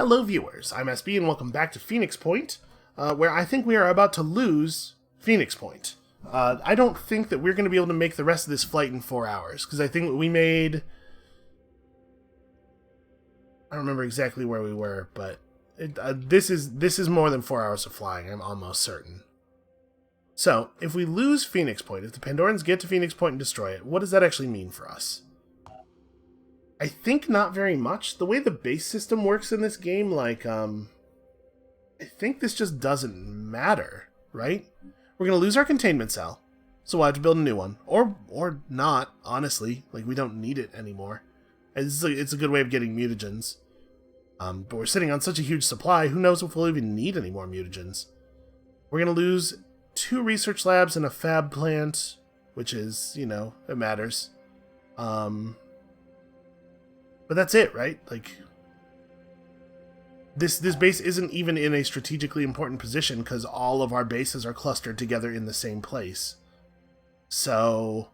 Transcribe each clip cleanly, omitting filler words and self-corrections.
Hello viewers, I'm SB and welcome back to Phoenix Point, where I think we are about to lose Phoenix Point. I don't think that we're going to be able to make the rest of this flight in 4 hours, because I think we made... I don't remember exactly where we were, but this is more than 4 hours of flying, I'm almost certain. So, if we lose Phoenix Point, if the Pandorans get to Phoenix Point and destroy it, what does that actually mean for us? I think not very much. The way the base system works in this game, like, I think this just doesn't matter, right? We're going to lose our containment cell, so we'll have to build a new one. Or not, honestly. Like, we don't need it anymore. It's a good way of getting mutagens. But we're sitting on such a huge supply, who knows if we'll even need any more mutagens. We're going to lose 2 research labs and a fab plant, which is, you know, it matters. But that's it, right? Like, this base isn't even in a strategically important position because all of our bases are clustered together in the same place. So,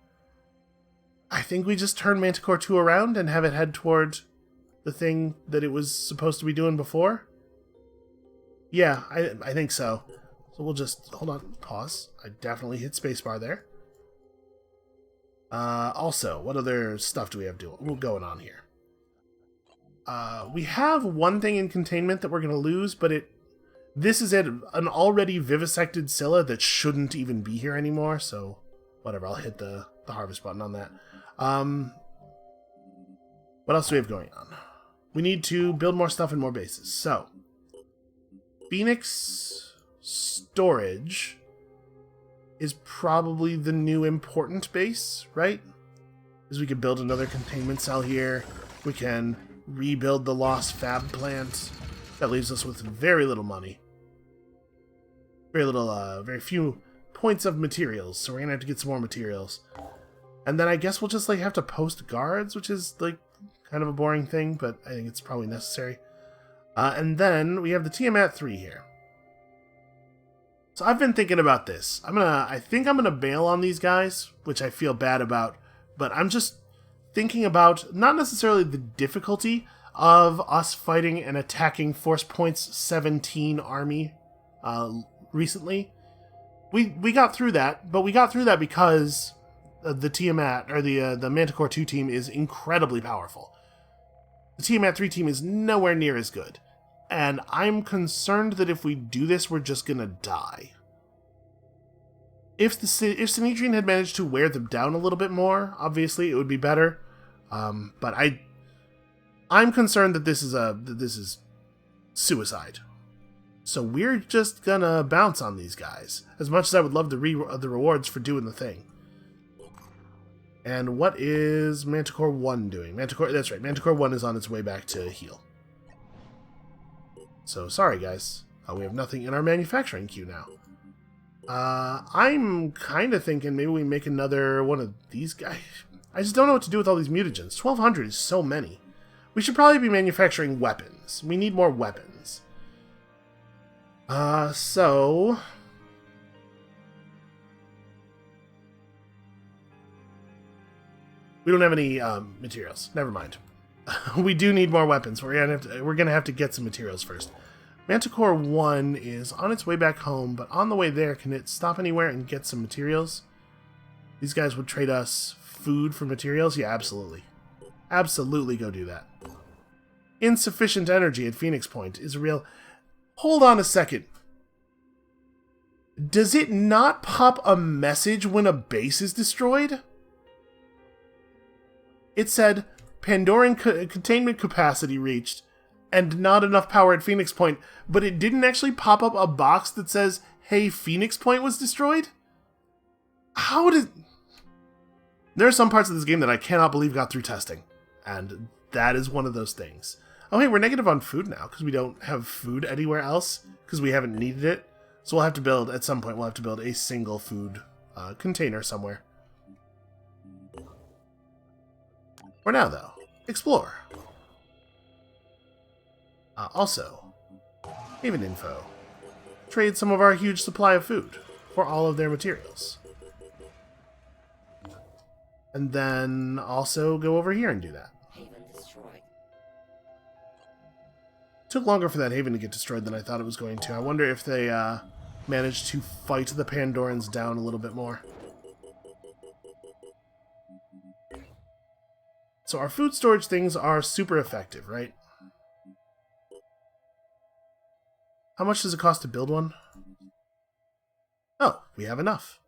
I think we just turn Manticore 2 around and have it head toward the thing that it was supposed to be doing before. Yeah, I think so. So we'll just, hold on, pause. I definitely hit spacebar there. Also, what other stuff do we have going on here? We have one thing in containment that we're going to lose, but this is an already vivisected Scylla that shouldn't even be here anymore, so whatever, I'll hit the harvest button on that. What else do we have going on? We need to build more stuff and more bases. So, Phoenix Storage is probably the new important base, right? Because we could build another containment cell here. We can rebuild the lost fab plant. That leaves us with very little money. Very few points of materials, so we're gonna have to get some more materials. And then I guess we'll just like have to post guards, which is like kind of a boring thing, but I think it's probably necessary. And then we have the Tiamat 3 here. So I've been thinking about this. I think I'm gonna bail on these guys, which I feel bad about, but I'm just thinking about not necessarily the difficulty of us fighting and attacking Force Points 17 army recently. We got through that, but we got through that because the Tiamat, or the Manticore 2 team is incredibly powerful. The Tiamat 3 team is nowhere near as good, and I'm concerned that if we do this, we're just gonna die. If Sinedrian had managed to wear them down a little bit more, obviously it would be better. But I'm concerned that this is suicide. So we're just gonna bounce on these guys, as much as I would love the rewards for doing the thing. And what is Manticore 1 doing? That's right, Manticore 1 is on its way back to heal. So sorry guys, we have nothing in our manufacturing queue now. I'm kind of thinking maybe we make another one of these guys. I just don't know what to do with all these mutagens. 1,200 is so many. We should probably be manufacturing weapons. We need more weapons. So... we don't have any materials. Never mind. We do need more weapons. We're gonna have to get some materials first. Manticore 1 is on its way back home, but on the way there, can it stop anywhere and get some materials? These guys would trade us food for materials? Yeah, absolutely. Absolutely go do that. Insufficient energy at Phoenix Point is a real... Hold on a second. Does it not pop a message when a base is destroyed? It said, Pandoran containment capacity reached, and not enough power at Phoenix Point, but it didn't actually pop up a box that says, hey, Phoenix Point was destroyed? How did... There are some parts of this game that I cannot believe got through testing, and that is one of those things. Oh, hey, we're negative on food now, because we don't have food anywhere else, because we haven't needed it. So we'll have to build, at some point, we'll have to build a single food container somewhere. For now, though, explore. Also, Haven Info. Trade some of our huge supply of food for all of their materials. And then also go over here and do that. Haven destroyed. Took longer for that haven to get destroyed than I thought it was going to. I wonder if they managed to fight the Pandorans down a little bit more. So our food storage things are super effective, right? How much does it cost to build one? Oh, we have enough.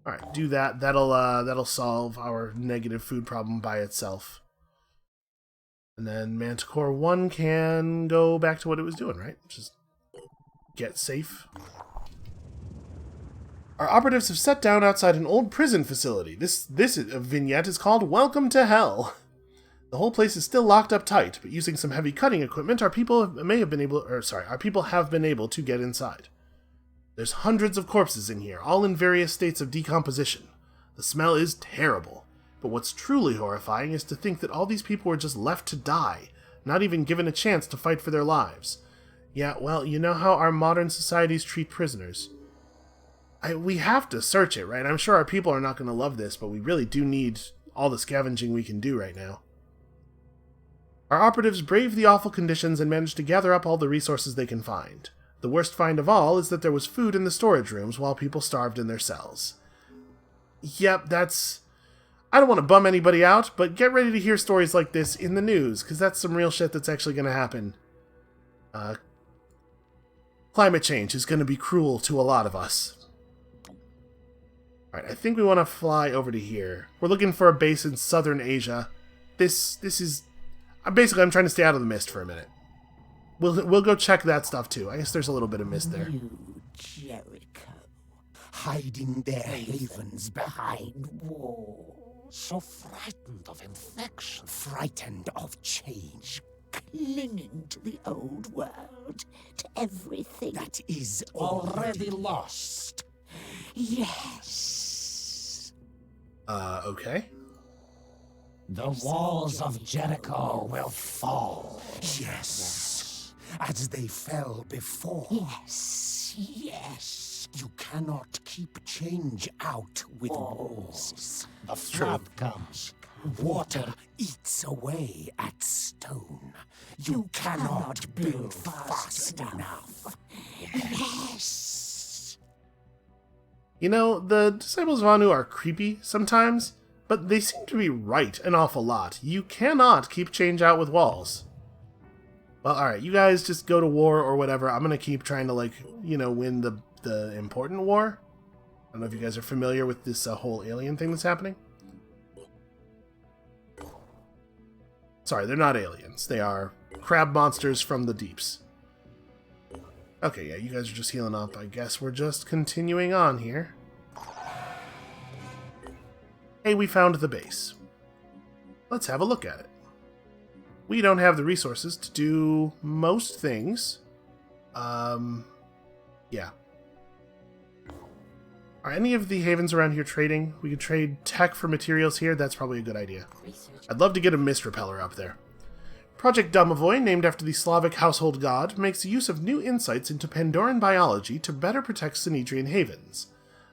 Alright, do that. That'll solve our negative food problem by itself. And then Manticore 1 can go back to what it was doing, right? Just get safe. Our operatives have set down outside an old prison facility. This vignette is called Welcome to Hell. The whole place is still locked up tight, but using some heavy cutting equipment, our people have been able to get inside. There's hundreds of corpses in here, all in various states of decomposition. The smell is terrible, but what's truly horrifying is to think that all these people were just left to die, not even given a chance to fight for their lives. Yeah, well, you know how our modern societies treat prisoners. We have to search it, right? I'm sure our people are not going to love this, but we really do need all the scavenging we can do right now. Our operatives brave the awful conditions and manage to gather up all the resources they can find. The worst find of all is that there was food in the storage rooms while people starved in their cells. Yep, that's... I don't want to bum anybody out, but get ready to hear stories like this in the news, because that's some real shit that's actually going to happen. Climate change is going to be cruel to a lot of us. Alright, I think we want to fly over to here. We're looking for a base in southern Asia. This is... Basically, I'm trying to stay out of the mist for a minute. We'll go check that stuff, too. I guess there's a little bit of mist there. New Jericho, hiding their havens behind walls. So frightened of infection. Frightened of change. Clinging to the old world. To everything that is Already lost. Yes. Okay. The walls of Jericho will fall. Yes. As they fell before. Yes. Yes. You cannot keep change out with walls. The flood comes. Water eats away at stone. You cannot build fast enough. Yes. You know, the Disciples of Anu are creepy sometimes, but they seem to be right an awful lot. You cannot keep change out with walls. Well, alright, you guys just go to war or whatever. I'm gonna keep trying to, win the important war. I don't know if you guys are familiar with this whole alien thing that's happening. Sorry, they're not aliens. They are crab monsters from the deeps. Okay, yeah, you guys are just healing up. I guess we're just continuing on here. Hey, we found the base. Let's have a look at it. We don't have the resources to do most things. Yeah. Are any of the havens around here trading? We could trade tech for materials here. That's probably a good idea. I'd love to get a mist repeller up there. Project Domovoy, named after the Slavic household god, makes use of new insights into Pandoran biology to better protect Sinedrian havens.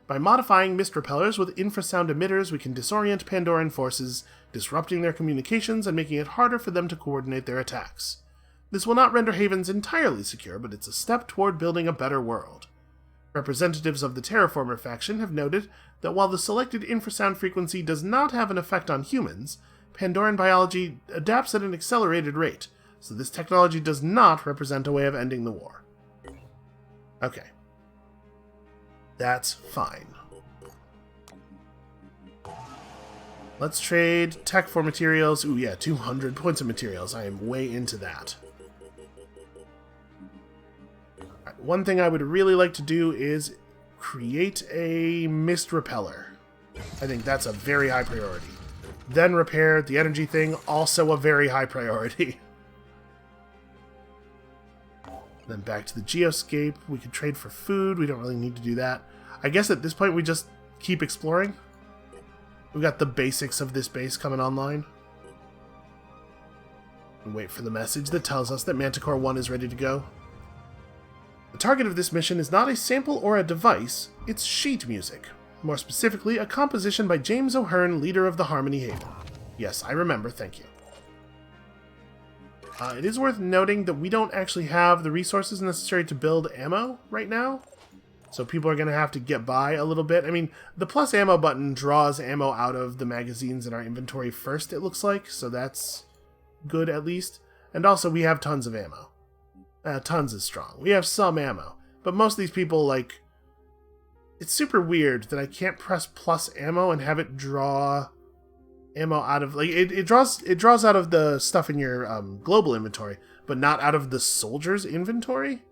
By modifying mist repellers with infrasound emitters, we can disorient Pandoran forces, disrupting their communications and making it harder for them to coordinate their attacks. This will not render havens entirely secure, but it's a step toward building a better world. Representatives of the Terraformer faction have noted that while the selected infrasound frequency does not have an effect on humans, Pandoran biology adapts at an accelerated rate, so this technology does not represent a way of ending the war. Okay. That's fine. Let's trade tech for materials. Ooh, yeah, 200 points of materials. I am way into that. Right, one thing I would really like to do is create a mist repeller. I think that's a very high priority. Then repair the energy thing, also a very high priority. Then back to the geoscape. We could trade for food. We don't really need to do that. I guess at this point we just keep exploring. We've got the basics of this base coming online. And wait for the message that tells us that Manticore 1 is ready to go. The target of this mission is not a sample or a device, it's sheet music. More specifically, a composition by James O'Hearn, leader of the Harmony Haven. Yes, I remember, thank you. It is worth noting that we don't actually have the resources necessary to build ammo right now. So people are going to have to get by a little bit. I mean, the plus ammo button draws ammo out of the magazines in our inventory first, it looks like. So that's good at least. And also we have tons of ammo. Tons is strong. We have some ammo. But most of these people, like... It's super weird that I can't press plus ammo and have it draw ammo out of... Like, it draws out of the stuff in your global inventory, but not out of the soldier's inventory?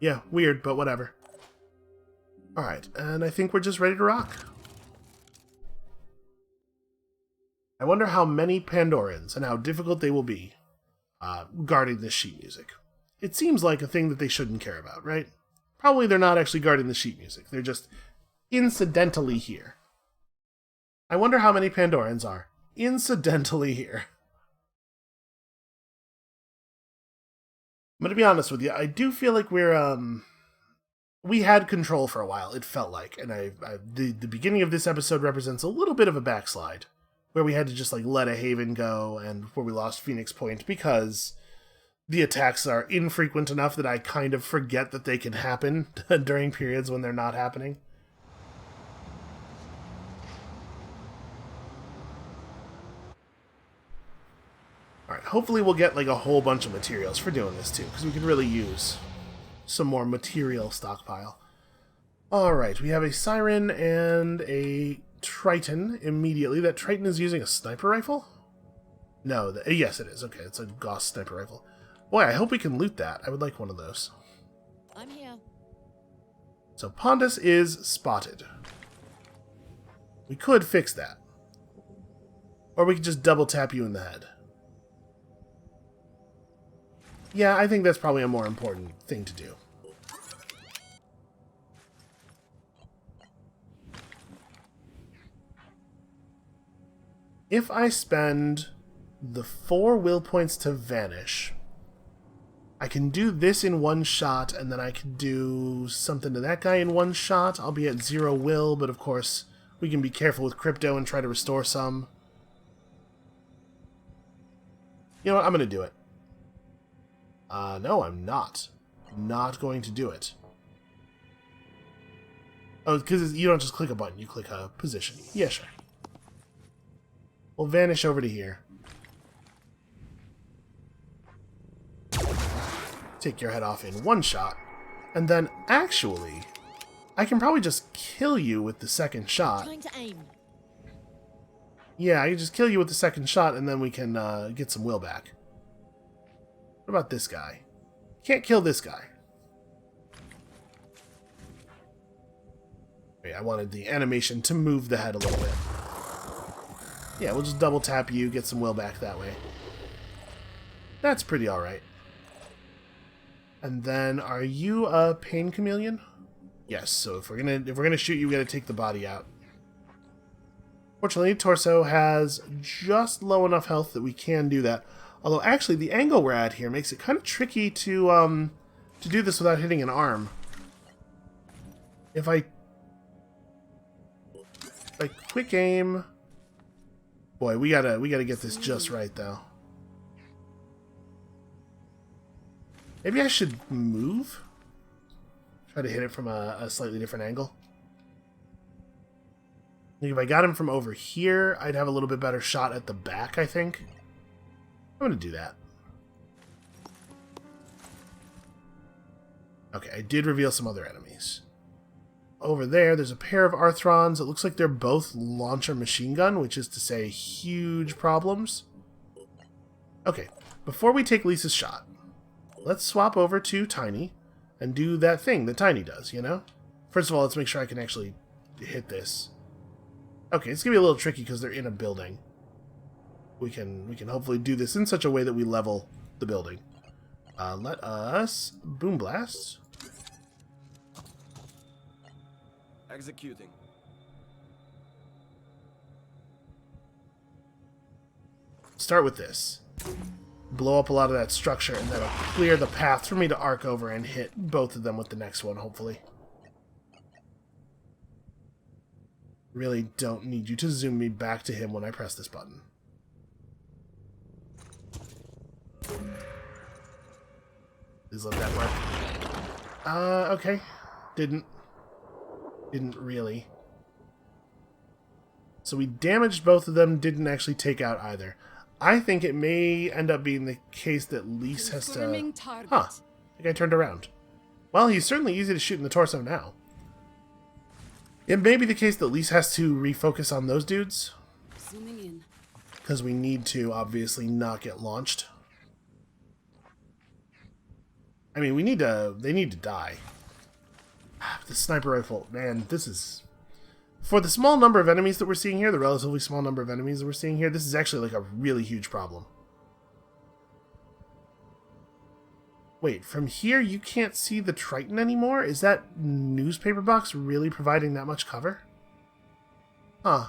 Yeah, weird, but whatever. Alright, and I think we're just ready to rock. I wonder how many Pandorans and how difficult they will be guarding this sheet music. It seems like a thing that they shouldn't care about, right? Probably they're not actually guarding the sheet music. They're just incidentally here. I wonder how many Pandorans are incidentally here. I'm going to be honest with you. I do feel like we had control for a while, it felt like. And the beginning of this episode represents a little bit of a backslide, where we had to just like let a haven go and where we lost Phoenix Point because the attacks are infrequent enough that I kind of forget that they can happen during periods when they're not happening. Alright, hopefully we'll get like a whole bunch of materials for doing this too, because we could really use some more material stockpile. Alright, we have a Siren and a Triton immediately. That Triton is using a sniper rifle? No, yes it is. Okay, it's a Gauss sniper rifle. Boy, I hope we can loot that. I would like one of those. I'm here. So Pondus is spotted. We could fix that. Or we could just double tap you in the head. Yeah, I think that's probably a more important thing to do. If I spend the 4 will points to vanish, I can do this in one shot, and then I can do something to that guy in one shot. I'll be at 0 will, but of course, we can be careful with crypto and try to restore some. You know what? I'm going to do it. No, I'm not. Not going to do it. Oh, because you don't just click a button, you click a position. Yeah, sure. We'll vanish over to here. Take your head off in one shot. And then, actually, I can probably just kill you with the second shot. Trying to aim. Yeah, I can just kill you with the second shot, and then we can get some will back. What about this guy? Can't kill this guy. Wait, I wanted the animation to move the head a little bit. Yeah, we'll just double tap you, get some will back that way. That's pretty alright. And then, are you a pain chameleon? Yes, so if we're gonna shoot you, we gotta take the body out. Fortunately, Torso has just low enough health that we can do that. Although, actually, the angle we're at here makes it kind of tricky to do this without hitting an arm. If I quick aim... Boy, we gotta get this just right, though. Maybe I should move? Try to hit it from a slightly different angle. I think if I got him from over here, I'd have a little bit better shot at the back, I think. I'm going to do that. Okay, I did reveal some other enemies. Over there's a pair of Arthrons. It looks like they're both launcher machine gun, which is to say huge problems. Okay, before we take Lisa's shot, let's swap over to Tiny and do that thing that Tiny does, you know? First of all, let's make sure I can actually hit this. Okay, it's going to be a little tricky because they're in a building. We can hopefully do this in such a way that we level the building. Let us boom blast. Executing. Start with this. Blow up a lot of that structure, and that'll clear the path for me to arc over and hit both of them with the next one, hopefully. Really don't need you to zoom me back to him when I press this button. Please let that work. Okay. Didn't really. So we damaged both of them, didn't actually take out either. I think it may end up being the case that Lise has to... Huh. I think I turned around. Well, he's certainly easy to shoot in the torso now. It may be the case that Lise has to refocus on those dudes. Zooming in. Because we need to, obviously, not get launched. I mean, they need to die. The sniper rifle, man, this is... For the small number of enemies that we're seeing here, the relatively small number of enemies that we're seeing here, this is actually like a really huge problem. Wait, from here you can't see the Triton anymore? Is that newspaper box really providing that much cover? Huh.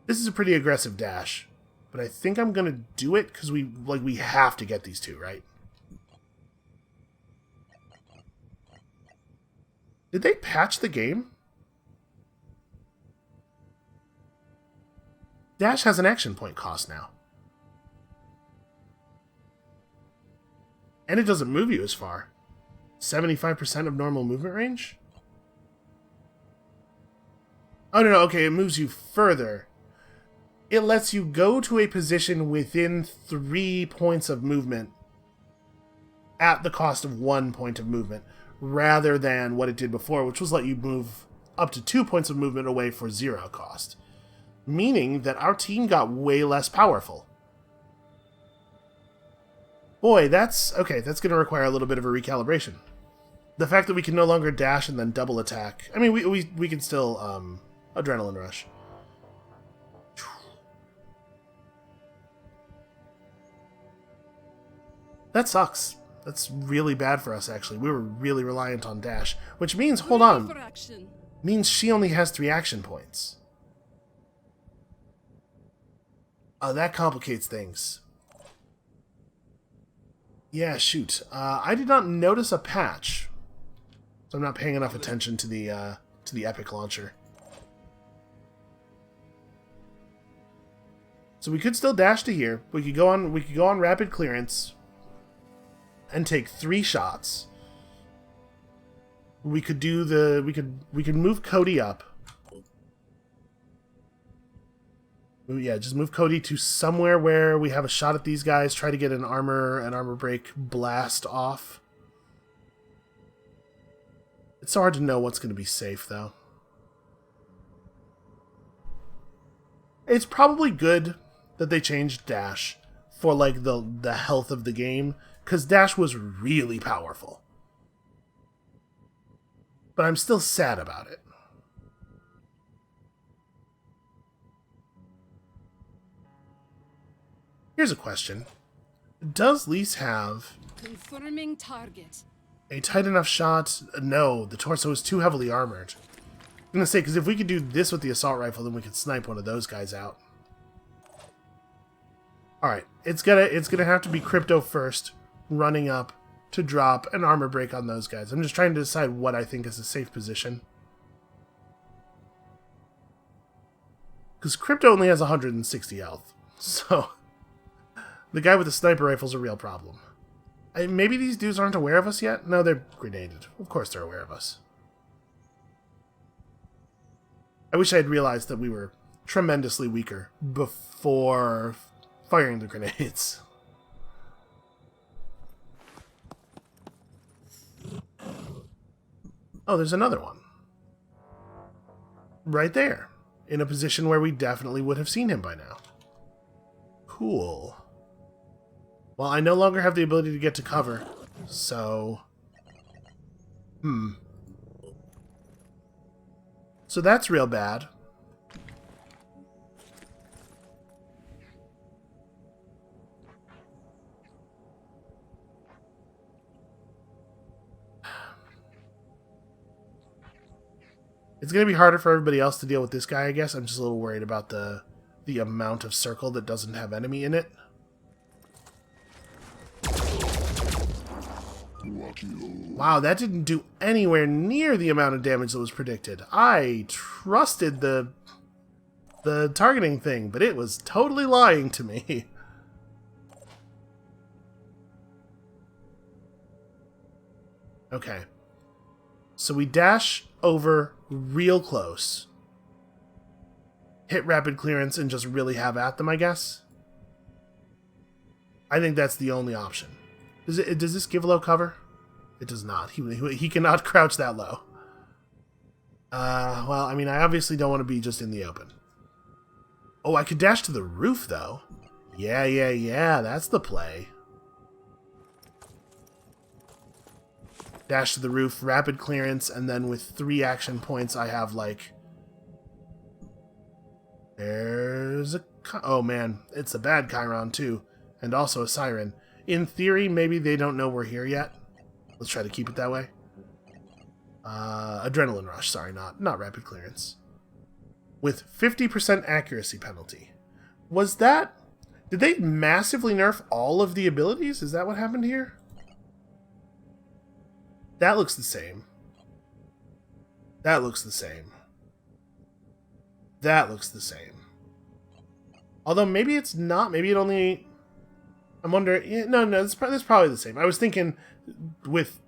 This is a pretty aggressive dash, but I think I'm gonna do it because we have to get these two, right? Did they patch the game? Dash has an action point cost now. And it doesn't move you as far. 75% of normal movement range? Oh, no, okay, it moves you further. It lets you go to a position within 3 points of movement at the cost of 1 point of movement, rather than what it did before, which was let you move up to 2 points of movement away for 0 cost. Meaning that our team got way less powerful. Boy, that's going to require a little bit of a recalibration. The fact that we can no longer dash and then double attack. I mean, we can still adrenaline rush. That sucks. That's really bad for us, actually. We were really reliant on dash, which means, hold on, means she only has 3 action points. Oh, that complicates things. Yeah, shoot. I did not notice a patch, so I'm not paying enough attention to the Epic launcher. So we could still dash to here. We could go on rapid clearance and take 3 shots. We could do we could move Cody up. Yeah, just move Cody to somewhere where we have a shot at these guys, try to get an armor break blast off. It's so hard to know what's going to be safe, though. It's probably good that they changed dash for, like, the health of the game, because dash was really powerful. But I'm still sad about it. Here's a question. Does Lise have confirming target a tight enough shot? No, the torso is too heavily armored. I'm gonna say, because if we could do this with the assault rifle, then we could snipe one of those guys out. Alright, it's gonna have to be Crypto first, running up to drop an armor break on those guys. I'm just trying to decide what I think is a safe position. Because Crypto only has 160 health, so the guy with the sniper rifle is a real problem. Maybe these dudes aren't aware of us yet? No, they're grenaded. Of course they're aware of us. I wish I had realized that we were tremendously weaker before firing the grenades. Oh, there's another one. Right there. In a position where we definitely would have seen him by now. Cool. Well, I no longer have the ability to get to cover, so... So that's real bad. It's going to be harder for everybody else to deal with this guy, I guess. I'm just a little worried about the amount of circle that doesn't have enemy in it. To Wow, that didn't do anywhere near the amount of damage that was predicted. I trusted the targeting thing, but it was totally lying to me. Okay. So we dash over real close. Hit rapid clearance and just really have at them, I guess. I think that's the only option. Does this give low cover? It does not. He cannot crouch that low. Well, I mean, I obviously don't want to be just in the open. Oh, I could dash to the roof, though. Yeah, that's the play. Dash to the roof, rapid clearance, and then with 3 action points, I have, like... There's a... Oh, man. It's a bad Chiron, too. And also a Siren. In theory, maybe they don't know we're here yet. Let's try to keep it that way. Adrenaline Rush. Sorry, not rapid clearance. With 50% accuracy penalty. Was that... Did they massively nerf all of the abilities? Is that what happened here? That looks the same. That looks the same. That looks the same. Although maybe it's not. Maybe it only... I'm wondering... Yeah, no, it's probably the same. I was thinking with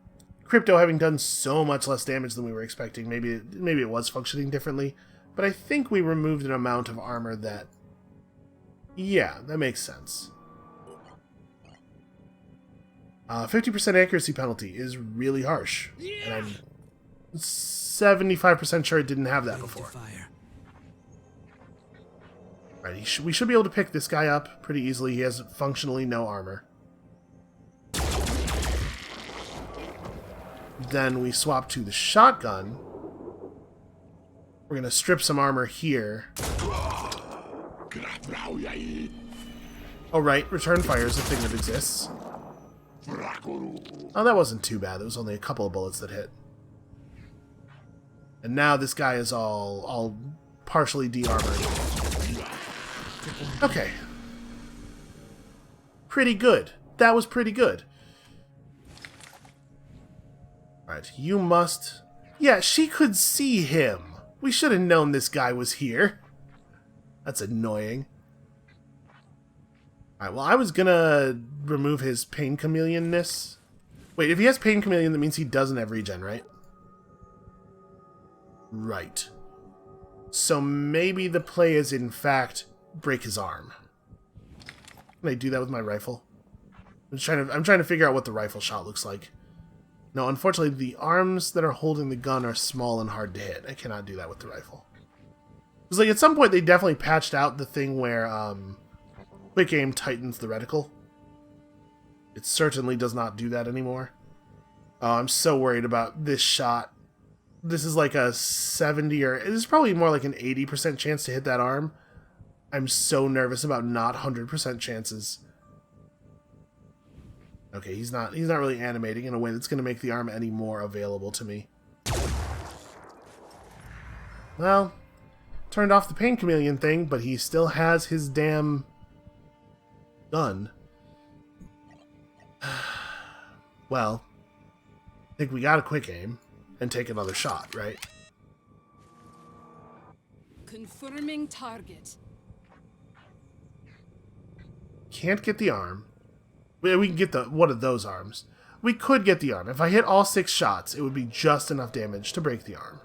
Crypto having done so much less damage than we were expecting, maybe it was functioning differently. But I think we removed an amount of armor that... Yeah, that makes sense. 50% accuracy penalty is really harsh. And I'm 75% sure it didn't have that before. Right, we should be able to pick this guy up pretty easily. He has functionally no armor. Then we swap to the shotgun. We're going to strip some armor here. Oh, right. Return fire is a thing that exists. Oh, that wasn't too bad. There was only a couple of bullets that hit. And now this guy is all partially de-armored. Okay. Pretty good. That was pretty good. Alright, you must... Yeah, she could see him. We should have known this guy was here. That's annoying. Alright, well, I was gonna remove his Pain Chameleon-ness. Wait, if he has Pain Chameleon, that means he doesn't have regen, right? Right. So maybe the play is, in fact, break his arm. Can I do that with my rifle? I'm trying to figure out what the rifle shot looks like. No, unfortunately, the arms that are holding the gun are small and hard to hit. I cannot do that with the rifle. Because, like, at some point, they definitely patched out the thing where, quick aim tightens the reticle. It certainly does not do that anymore. Oh, I'm so worried about this shot. This is like a 70 or... This is probably more like an 80% chance to hit that arm. I'm so nervous about not 100% chances. Okay, he's not really animating in a way that's going to make the arm any more available to me. Well, turned off the Pain Chameleon thing, but he still has his damn gun. Well, I think we got a quick aim and take another shot, right? Confirming target. Can't get the arm. We can get one of those arms. We could get the arm. If I hit all 6 shots, it would be just enough damage to break the arm.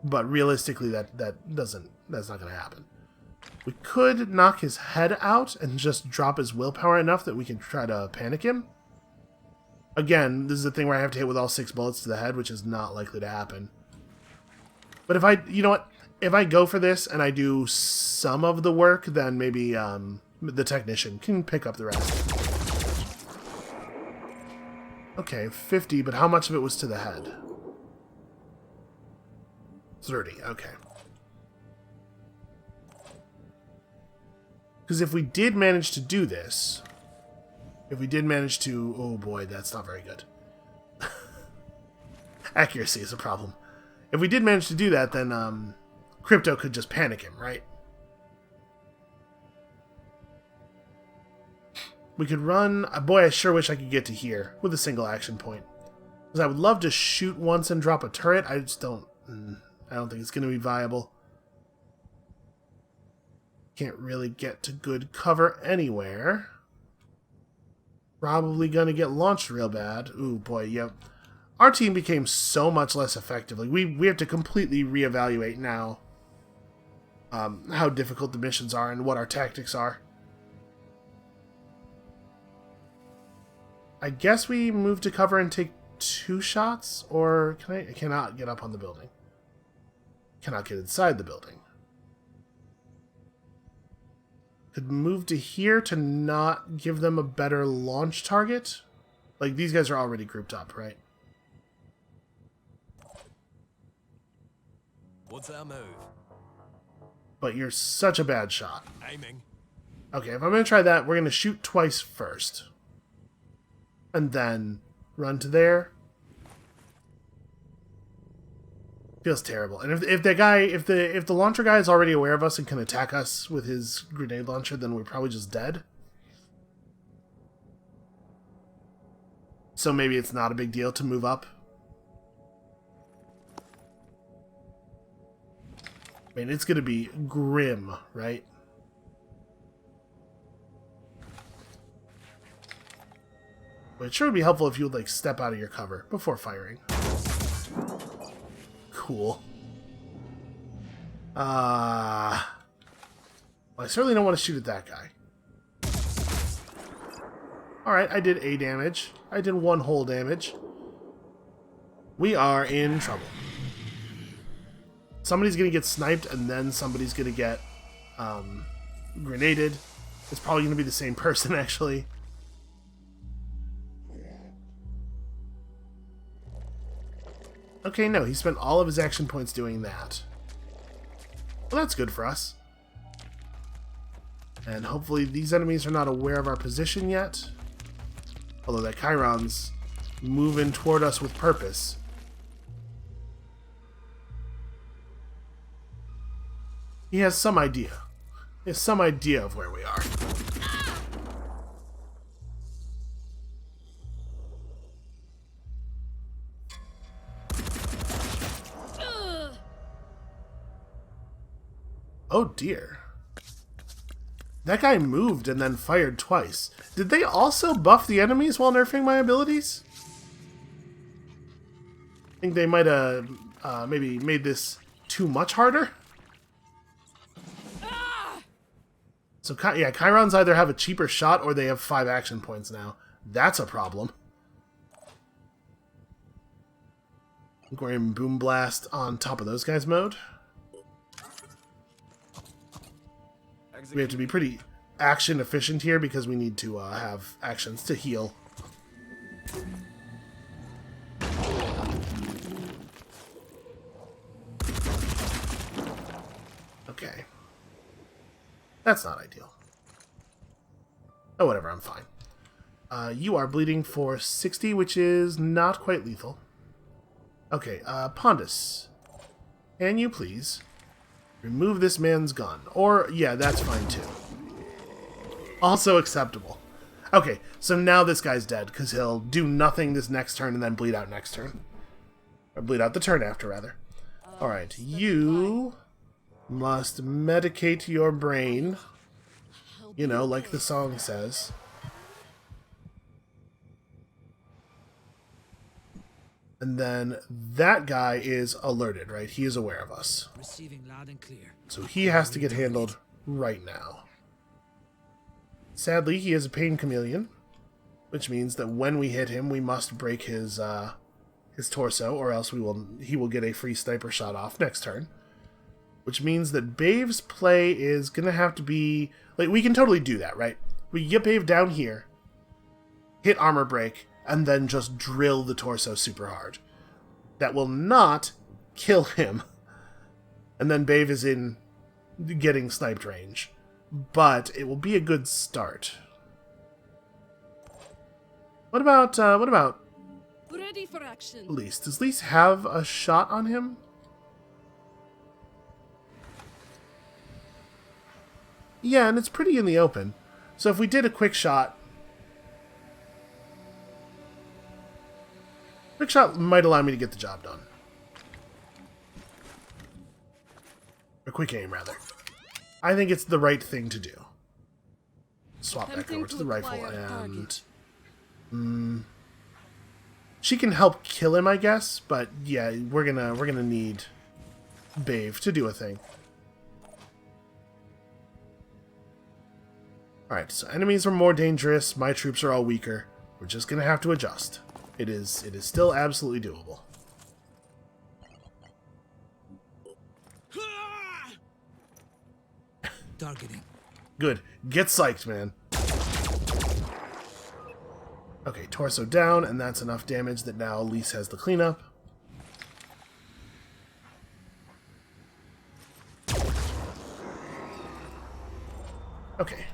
But realistically, that's not going to happen. We could knock his head out and just drop his willpower enough that we can try to panic him. Again, this is the thing where I have to hit with all 6 bullets to the head, which is not likely to happen. But if I, you know what? If I go for this and I do some of the work, then maybe the technician can pick up the rest. Okay, 50, but how much of it was to the head? 30, okay. Because if we did manage to do this... If we did manage to... Oh boy, that's not very good. Accuracy is a problem. If we did manage to do that, then Crypto could just panic him, right? We could run... Boy, I sure wish I could get to here with a single action point. Because I would love to shoot once and drop a turret. I just don't... I don't think it's going to be viable. Can't really get to good cover anywhere. Probably going to get launched real bad. Ooh, boy, yep. Our team became so much less effective. Like, we have to completely reevaluate now how difficult the missions are and what our tactics are. I guess we move to cover and take 2 shots, or I cannot get up on the building. Cannot get inside the building. Could move to here to not give them a better launch target. Like, these guys are already grouped up, right? What's our move? But you're such a bad shot. Aiming. Okay, if I'm going to try that, we're going to shoot twice first. And then run to there. Feels terrible. And if the launcher guy is already aware of us and can attack us with his grenade launcher, then we're probably just dead. So maybe it's not a big deal to move up. I mean, it's going to be grim, right? But it sure would be helpful if you would, like, step out of your cover before firing. Cool. Well, I certainly don't want to shoot at that guy. Alright, I did A damage. I did 1 whole damage. We are in trouble. Somebody's going to get sniped, and then somebody's going to get grenaded. It's probably going to be the same person, actually. Okay, no, he spent all of his action points doing that. Well, that's good for us. And hopefully these enemies are not aware of our position yet. Although that Chiron's moving toward us with purpose. He has some idea. He has some idea of where we are. Oh dear. That guy moved and then fired twice. Did they also buff the enemies while nerfing my abilities? I think they might have maybe made this too much harder. So yeah, Chirons either have a cheaper shot or they have 5 action points now. That's a problem. We're in Boom Blast on top of those guys mode. We have to be pretty action efficient here because we need to have actions to heal. Okay. That's not ideal. Oh, whatever, I'm fine. You are bleeding for 60, which is not quite lethal. Okay, Pondus. Can you please remove this man's gun? Or, yeah, that's fine too. Also acceptable. Okay, so now this guy's dead, because he'll do nothing this next turn and then bleed out next turn. Or bleed out the turn after, rather. Alright, you must medicate your brain. You know, like the song says. And then that guy is alerted, right? He is aware of us. Receiving loud and clear. So he has to get handled right now. Sadly, he is a pain chameleon, which means that when we hit him, we must break his torso, or else he will get a free sniper shot off next turn. Which means that Bave's play is gonna have to be like, we can totally do that, right? We can get Bave down here, hit armor break, and then just drill the torso super hard. That will not kill him. And then Bave is in getting sniped range. But it will be a good start. What about Ready for action. Lise? Does Lise have a shot on him? Yeah, and it's pretty in the open. So if we did a quick shot Quick shot might allow me to get the job done. Or quick aim, rather. I think it's the right thing to do. Swap back over to the rifle and... she can help kill him, I guess, but yeah, we're gonna need Bave to do a thing. Alright, so enemies are more dangerous, my troops are all weaker. We're just gonna have to adjust. It is still absolutely doable. Targeting. Good. Get psyched, man. Okay, torso down, and that's enough damage that now Elise has the cleanup. Okay.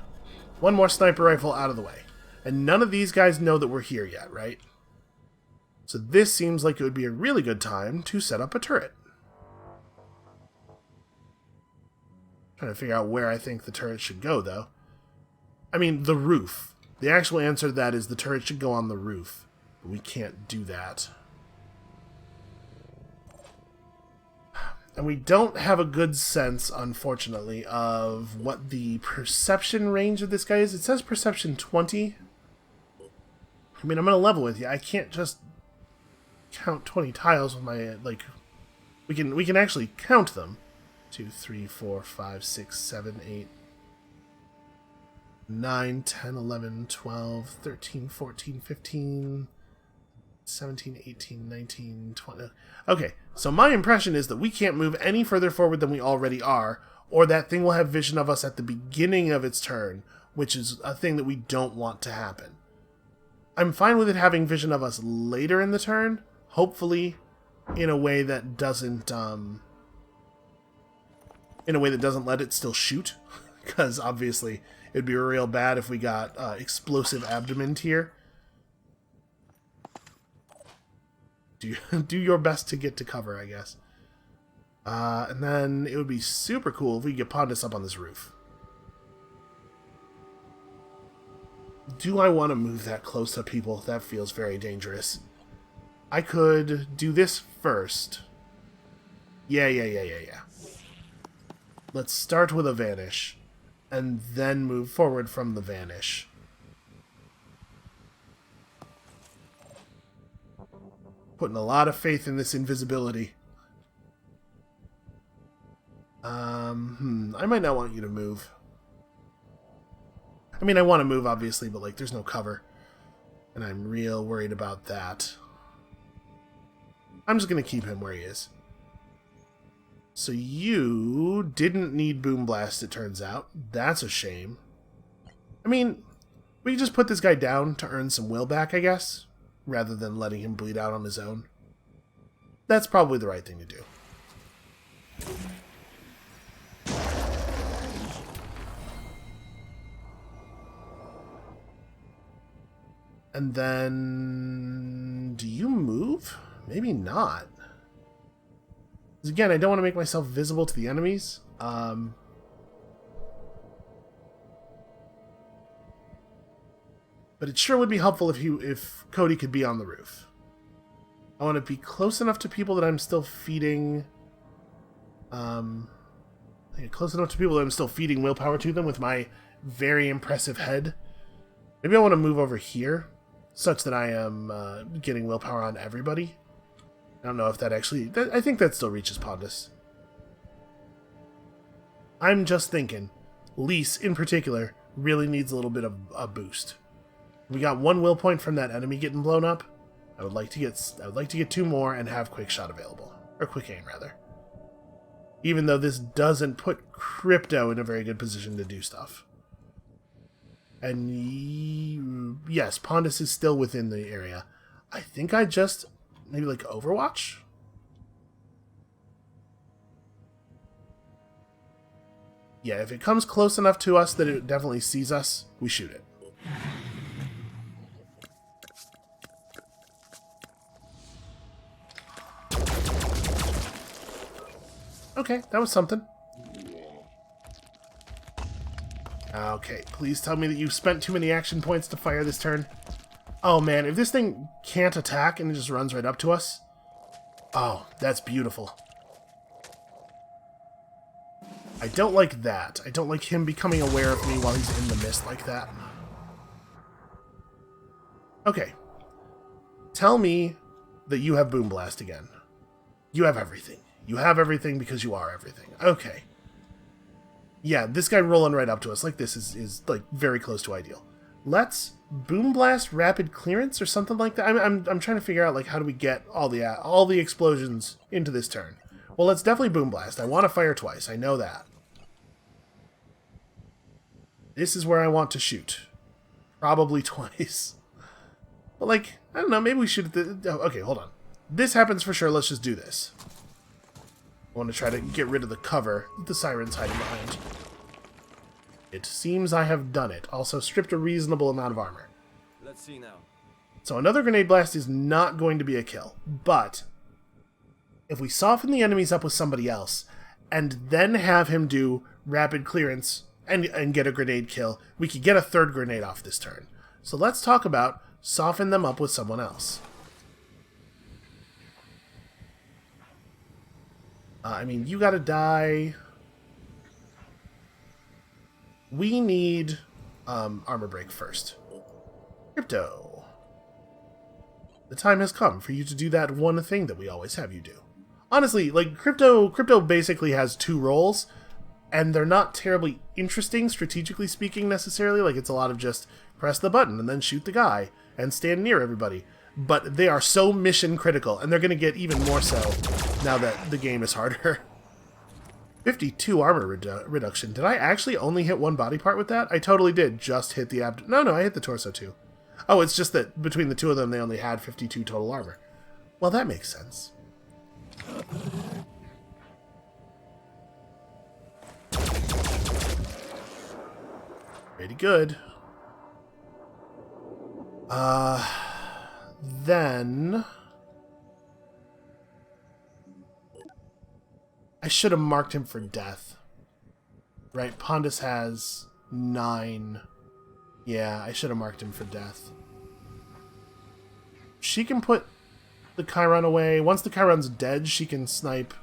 One more sniper rifle out of the way. And none of these guys know that we're here yet, right? So this seems like it would be a really good time to set up a turret. Trying to figure out where I think the turret should go, though. I mean, the roof. The actual answer to that is the turret should go on the roof. But we can't do that. And we don't have a good sense, unfortunately, of what the perception range of this guy is. It says perception 20. I mean, I'm going to level with you. I can't just count 20 tiles with my, like... We can actually count them. 2, 3, 4, 5, 6, 7, 8, 9, 10, 11, 12, 13, 14, 15, 17, 18, 19, 20. Okay, so my impression is that we can't move any further forward than we already are, or that thing will have vision of us at the beginning of its turn, which is a thing that we don't want to happen. I'm fine with it having vision of us later in the turn, hopefully in a way that doesn't, let it still shoot, because obviously it'd be real bad if we got explosive abdomen tier. Do your best to get to cover, I guess. And then it would be super cool if we could get Pondus up on this roof. Do I want to move that close to people? That feels very dangerous. I could do this first. Yeah. Let's start with a vanish, and then move forward from the vanish. Putting a lot of faith in this invisibility. I might not want you to move. I mean, I want to move, obviously, but, like, there's no cover. And I'm real worried about that. I'm just going to keep him where he is. So you didn't need Boom Blast, it turns out. That's a shame. I mean, we can just put this guy down to earn some will back, I guess, rather than letting him bleed out on his own. That's probably the right thing to do. And then... do you move? Maybe not. Again, I don't want to make myself visible to the enemies. But it sure would be helpful if Cody could be on the roof. I want to be close enough to people that I'm still feeding... close enough to people that I'm still feeding willpower to them with my very impressive head. Maybe I want to move over here, such that I am getting willpower on everybody. I don't know if that actually... I think that still reaches Pondus. I'm just thinking, Lise, in particular, really needs a little bit of a boost. We got 1 will point from that enemy getting blown up. I would like to get 2 more and have quick shot available. Or quick aim, rather. Even though this doesn't put Crypto in a very good position to do stuff. And yes, Pondus is still within the area. I think I just... maybe like Overwatch? Yeah, if it comes close enough to us that it definitely sees us, we shoot it. Okay, that was something. Okay, please tell me that you've spent too many action points to fire this turn. Oh man, if this thing can't attack and it just runs right up to us... Oh, that's beautiful. I don't like that. I don't like him becoming aware of me while he's in the mist like that. Okay. Tell me that you have Boom Blast again. You have everything. You have everything because you are everything. Okay. Yeah, this guy rolling right up to us like this is like very close to ideal. Let's Boom Blast Rapid Clearance or something like that. I'm trying to figure out like how do we get all the explosions into this turn. Well, let's definitely Boom Blast. I want to fire twice. I know that. This is where I want to shoot. Probably twice. But like, I don't know, maybe we shoot at the... Okay, hold on. This happens for sure. Let's just do this. I want to try to get rid of the cover that the siren's hiding behind. It seems I have done it. Also stripped a reasonable amount of armor. Let's see now. So another grenade blast is not going to be a kill. But if we soften the enemies up with somebody else and then have him do rapid clearance and get a grenade kill, we could get a third grenade off this turn. So let's talk about soften them up with someone else. I mean, you gotta die. We need armor break first. Crypto. The time has come for you to do that one thing that we always have you do. Honestly, like, Crypto basically has two roles, and they're not terribly interesting, strategically speaking, necessarily. Like, it's a lot of just press the button and then shoot the guy and stand near everybody. But they are so mission critical, and they're going to get even more so now that the game is harder. 52 armor reduction. Did I actually only hit one body part with that? I totally did just hit the No, I hit the torso too. Oh, it's just that between the two of them, they only had 52 total armor. Well, that makes sense. Pretty good. Then... I should have marked him for death. Right, Pondus has 9. Yeah, I should have marked him for death. She can put the Chiron away. Once the Chiron's dead, she can snipe.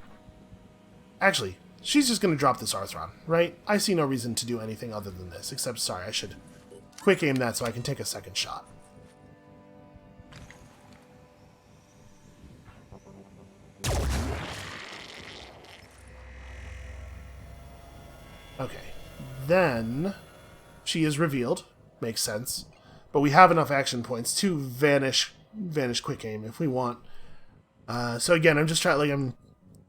Actually, she's just going to drop this Arthron, right? I see no reason to do anything other than this, except, sorry, I should quick aim that so I can take a second shot. Okay, then she is revealed. Makes sense. But we have enough action points to vanish quick aim if we want. So again, I'm just I'm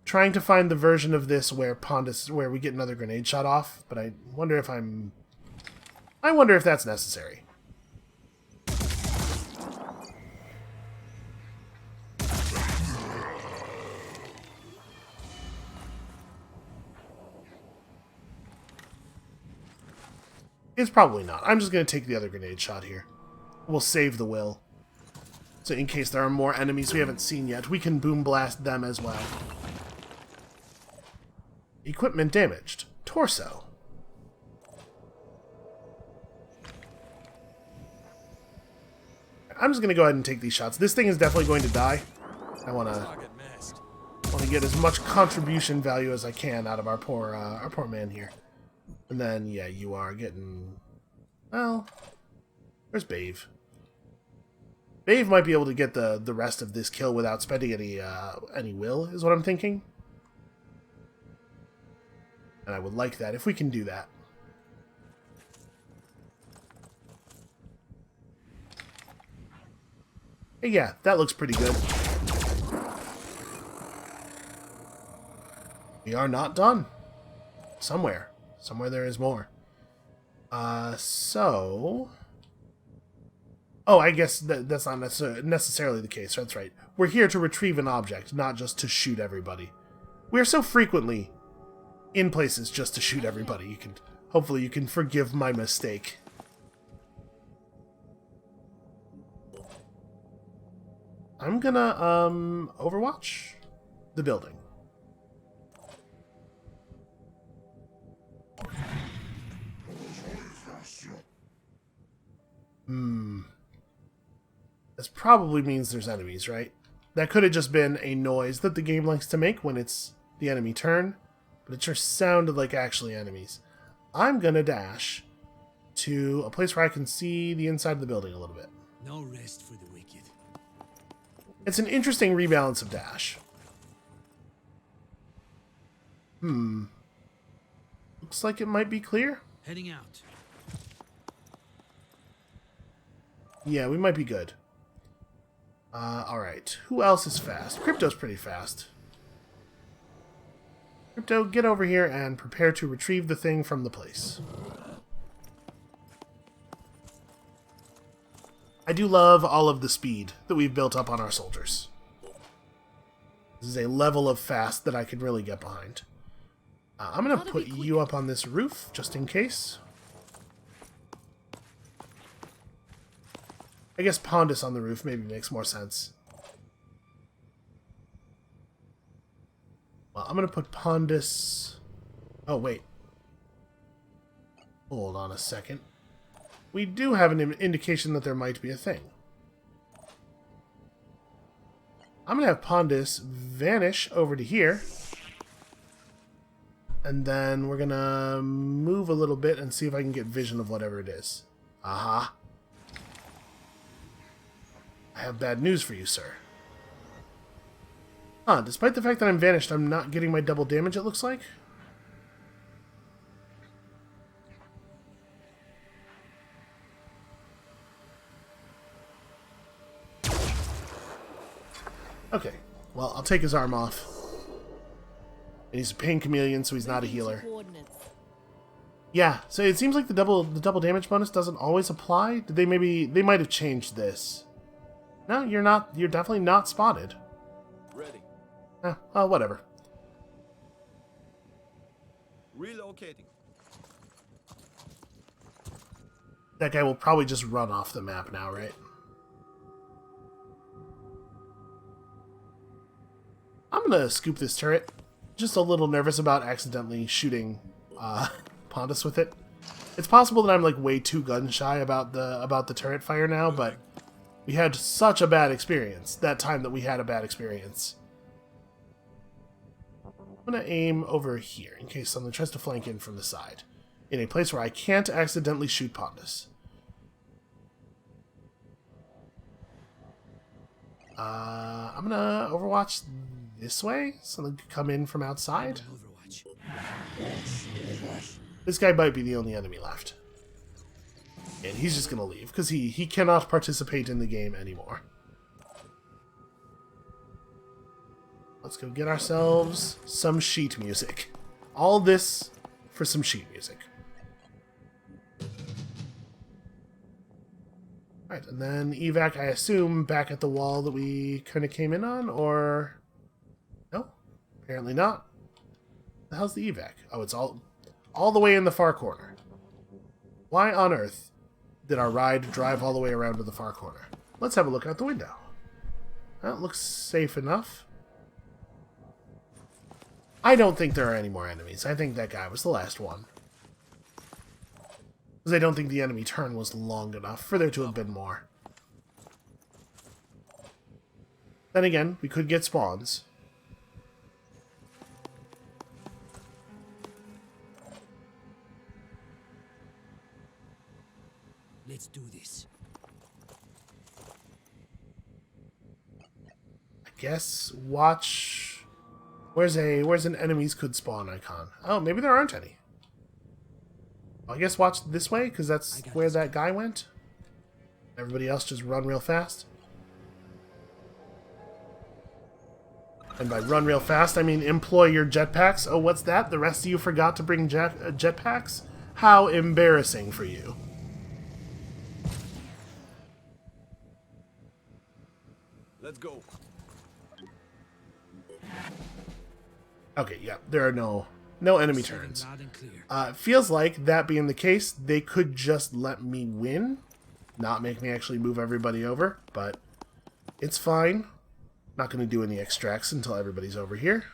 trying to find the version of this where where we get another grenade shot off, but I wonder if that's necessary. It's probably not. I'm just going to take the other grenade shot here. We'll save the will. So in case there are more enemies we haven't seen yet, we can boom blast them as well. Equipment damaged. Torso. I'm just going to go ahead and take these shots. This thing is definitely going to die. I want to get as much contribution value as I can out of our poor man here. And then, yeah, you are getting... Well, where's Bave? Bave might be able to get the rest of this kill without spending any will, is what I'm thinking. And I would like that, if we can do that. Hey, yeah, that looks pretty good. We are not done. Somewhere there is more. So... Oh, I guess that's not necessarily the case. That's right. We're here to retrieve an object, not just to shoot everybody. We are so frequently in places just to shoot everybody. Hopefully you can forgive my mistake. I'm gonna, Overwatch the building. This probably means there's enemies, right? That could have just been a noise that the game likes to make when it's the enemy turn, but it sure sounded like actually enemies. I'm gonna dash to a place where I can see the inside of the building a little bit. No rest for the wicked. It's an interesting rebalance of dash. Looks like it might be clear. Heading out. Yeah, we might be good. Alright. Who else is fast? Crypto's pretty fast. Crypto, get over here and prepare to retrieve the thing from the place. I do love all of the speed that we've built up on our soldiers. This is a level of fast that I can really get behind. I'm going to put you up on this roof, just in case. I guess Pondus on the roof maybe makes more sense. Well, I'm going to put Pondus... Oh, wait. Hold on a second. We do have an indication that there might be a thing. I'm going to have Pondus vanish over to here. And then we're going to move a little bit and see if I can get vision of whatever it is. Aha. I have bad news for you, sir. Despite the fact that I'm vanished, I'm not getting my double damage, it looks like. Okay, well, I'll take his arm off. And he's a pain chameleon, so he's not a healer. Yeah, so it seems like the double damage bonus doesn't always apply. Did they might have changed this. No, you're not. You're definitely not spotted. Ready. Oh, whatever. Relocating. That guy will probably just run off the map now, right? I'm gonna scoop this turret. Just a little nervous about accidentally shooting Pondus with it. It's possible that I'm like way too gun shy about the turret fire now, but we had such a bad experience that time that we had a bad experience. I'm gonna aim over here in case someone tries to flank in from the side, in a place where I can't accidentally shoot Pondus. I'm gonna overwatch this way, so they could come in from outside. Overwatch. This guy might be the only enemy left. And he's just gonna leave, because he cannot participate in the game anymore. Let's go get ourselves some sheet music. All this for some sheet music. Alright, and then evac, I assume, back at the wall that we kind of came in on, or... No? Apparently not. The hell's the evac? Oh, it's all the way in the far corner. Why on earth did our ride drive all the way around to the far corner? Let's have a look out the window. That looks safe enough. I don't think there are any more enemies. I think that guy was the last one. Because I don't think the enemy turn was long enough for there to have been more. Then again, we could get spawns. Let's do this. I guess watch... Where's an enemies could spawn icon? Oh, maybe there aren't any. I guess watch this way, because that's where that guy went. Everybody else just run real fast. And by run real fast, I mean employ your jetpacks. Oh, what's that? The rest of you forgot to bring jetpacks? How embarrassing for you. Let's go. Okay, yeah, there are no enemy turns. Loud and clear. It feels like, that being the case, they could just let me win, not make me actually move everybody over, but it's fine. Not going to do any extracts until everybody's over here.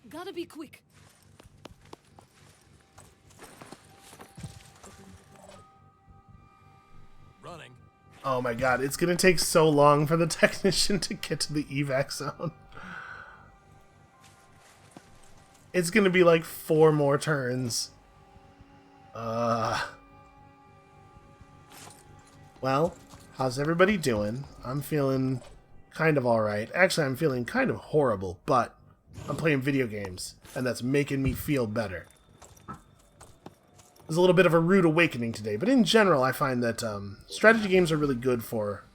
Gotta be quick. Running. Oh my god, it's gonna take so long for the technician to get to the evac zone. It's gonna be like 4 more turns. Well, how's everybody doing? I'm feeling kind of alright. Actually, I'm feeling kind of horrible, but I'm playing video games, and that's making me feel better. There's a little bit of a rude awakening today, but in general, I find that strategy games are really good for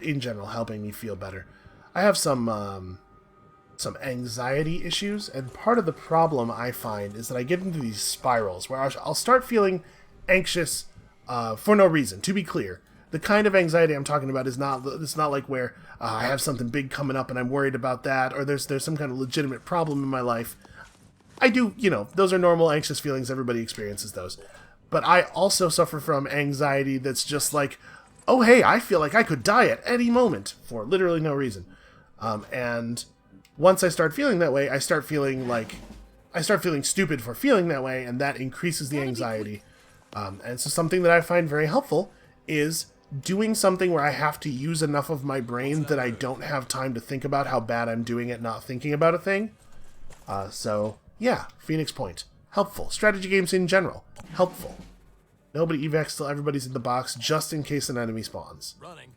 in general, helping me feel better. I have some anxiety issues, and part of the problem I find is that I get into these spirals where I'll start feeling anxious for no reason. To be clear, the kind of anxiety I'm talking about is not like where I have something big coming up and I'm worried about that, or there's some kind of legitimate problem in my life. I do, those are normal anxious feelings. Everybody experiences those. But I also suffer from anxiety that's just like, oh hey, I feel like I could die at any moment for literally no reason. And once I start feeling that way, I start feeling stupid for feeling that way, and that increases the anxiety. And so something that I find very helpful is doing something where I have to use enough of my brain that I don't have time to think about how bad I'm doing at not thinking about a thing. So yeah, Phoenix Point. Helpful. Strategy games in general. Helpful. Nobody evacs till everybody's in the box, just in case an enemy spawns. Running.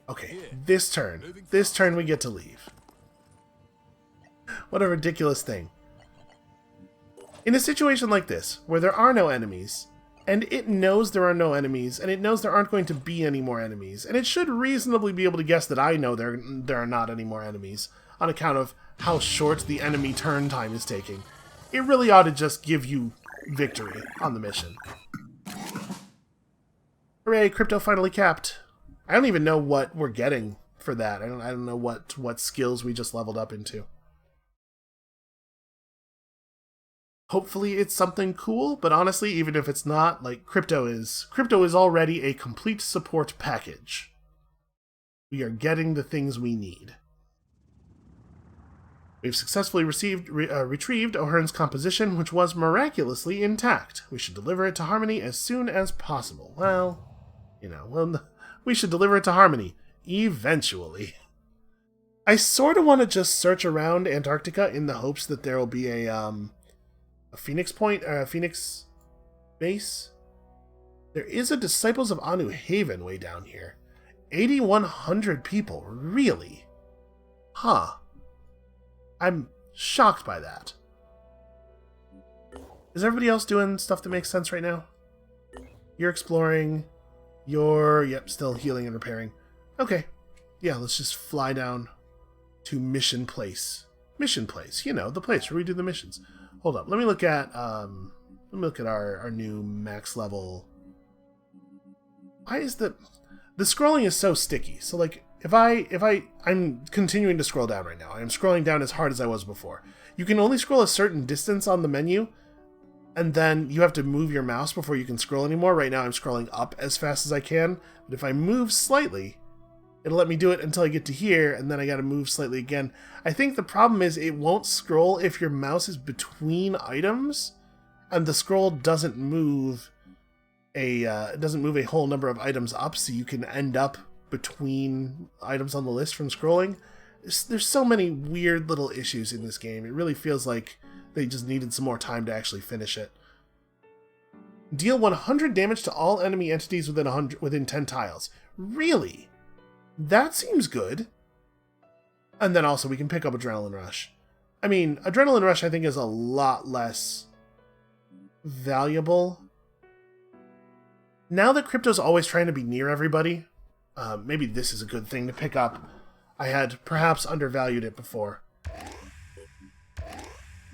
Okay, this turn we get to leave. What a ridiculous thing. In a situation like this, where there are no enemies, and it knows there are no enemies, and it knows there aren't going to be any more enemies, and it should reasonably be able to guess that I know there are not any more enemies, on account of how short the enemy turn time is taking, it really ought to just give you victory on the mission. Hooray, crypto finally capped. I don't even know what we're getting for that. I don't know what skills we just leveled up into. Hopefully it's something cool, but honestly, even if it's not, like, crypto is already a complete support package. We are getting the things we need. We've successfully retrieved O'Hearn's composition, which was miraculously intact. We should deliver it to Harmony as soon as possible. Well, we should deliver it to Harmony. Eventually. I sort of want to just search around Antarctica in the hopes that there will be a Phoenix Point, a Phoenix base. There is a Disciples of Anu Haven way down here. 8,100 people, really? Huh. I'm shocked by that. Is everybody else doing stuff that makes sense right now? You're exploring. Yep, still healing and repairing. Okay. Yeah, let's just fly down to Mission Place. Mission Place, the place where we do the missions. Hold up, let me look at our new max level. Why is the scrolling is so sticky? So like I'm continuing to scroll down right now. I'm scrolling down as hard as I was before. You can only scroll a certain distance on the menu, and then you have to move your mouse before you can scroll anymore. Right now I'm scrolling up as fast as I can, but if I move slightly, it'll let me do it until I get to here, and then I gotta move slightly again. I think the problem is it won't scroll if your mouse is between items, and the scroll doesn't move a whole number of items up, so you can end up between items on the list from scrolling. There's so many weird little issues in this game. It really feels like they just needed some more time to actually finish it. Deal 100 damage to all enemy entities within 10 tiles. Really? That seems good. And then also we can pick up Adrenaline Rush. I mean, Adrenaline Rush I think is a lot less valuable. Now that crypto's always trying to be near everybody, maybe this is a good thing to pick up. I had perhaps undervalued it before.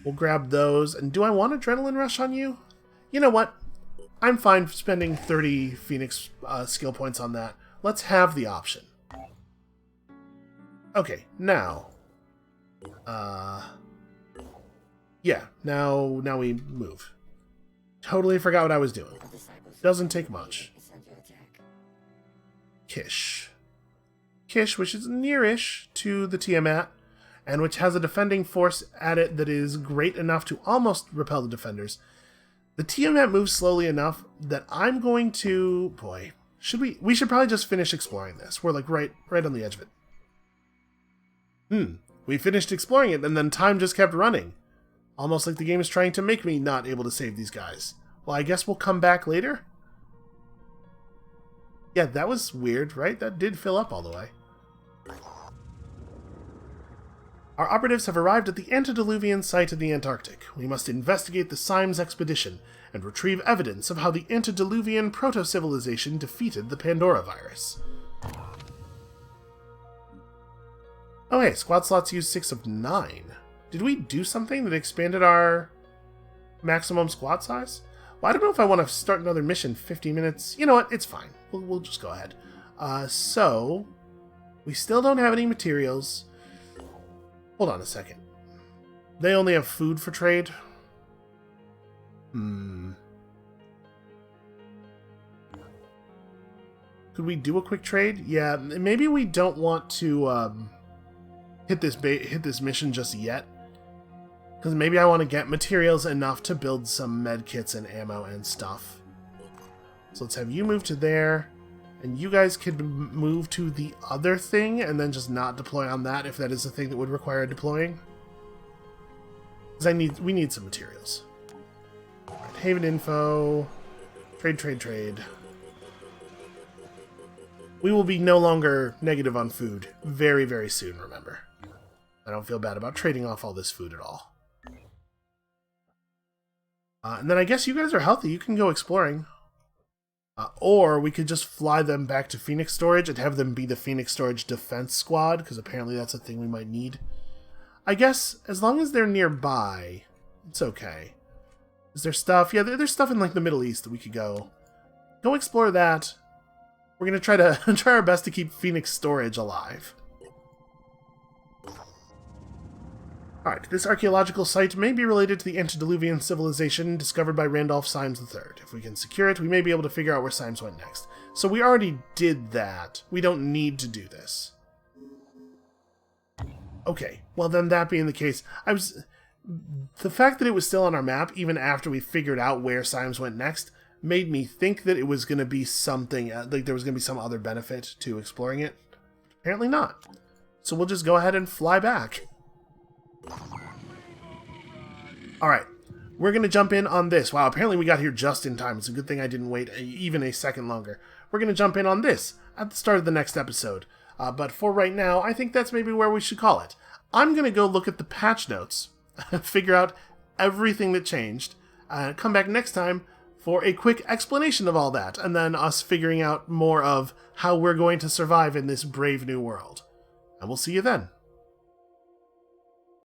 We'll grab those. And do I want Adrenaline Rush on you? You know what? I'm fine spending 30 Phoenix skill points on that. Let's have the option. Okay, now. Yeah, now we move. Totally forgot what I was doing. Doesn't take much. Kish, which is nearish to the Tiamat, and which has a defending force at it that is great enough to almost repel the defenders. The Tiamat moves slowly enough that I'm going to... Boy, we should probably just finish exploring this. We're like right on the edge of it. We finished exploring it and then time just kept running. Almost like the game is trying to make me not able to save these guys. Well, I guess we'll come back later? Yeah, that was weird, right? That did fill up all the way. Our operatives have arrived at the antediluvian site in the Antarctic. We must investigate the Symes expedition and retrieve evidence of how the antediluvian proto-civilization defeated the Pandora virus. Oh hey, squad slots use 6 of 9. Did we do something that expanded our maximum squad size? Well, I don't know if I want to start another mission 50 minutes. You know what? It's fine. We'll just go ahead. So, we still don't have any materials. Hold on a second. They only have food for trade? Could we do a quick trade? Yeah, maybe we don't want to hit this mission just yet. Because maybe I want to get materials enough to build some medkits and ammo and stuff. So let's have you move to there. And you guys could move to the other thing and then just not deploy on that if that is a thing that would require deploying. Because we need some materials. Alright, Haven info. Trade. We will be no longer negative on food very, very soon, remember. I don't feel bad about trading off all this food at all. And then I guess you guys are healthy. You can go exploring. Or we could just fly them back to Phoenix Storage and have them be the Phoenix Storage Defense Squad, because apparently that's a thing we might need. I guess, as long as they're nearby, it's okay. Is there stuff? Yeah, there's stuff in like the Middle East that we could go explore that. We're going to try our best to keep Phoenix Storage alive. Alright, this archaeological site may be related to the antediluvian civilization discovered by Randolph Symes III. If we can secure it, we may be able to figure out where Symes went next. So we already did that. We don't need to do this. Okay, well then that being the case, the fact that it was still on our map, even after we figured out where Symes went next, made me think that it was going to be something, like there was going to be some other benefit to exploring it. Apparently not. So we'll just go ahead and fly back. Alright, we're going to jump in on this. Wow, apparently we got here just in time. It's a good thing I didn't wait even a second longer. We're going to jump in on this at the start of the next episode. But for right now, I think that's maybe where we should call it. I'm going to go look at the patch notes, figure out everything that changed, come back next time for a quick explanation of all that, and then us figuring out more of how we're going to survive in this brave new world. And we'll see you then.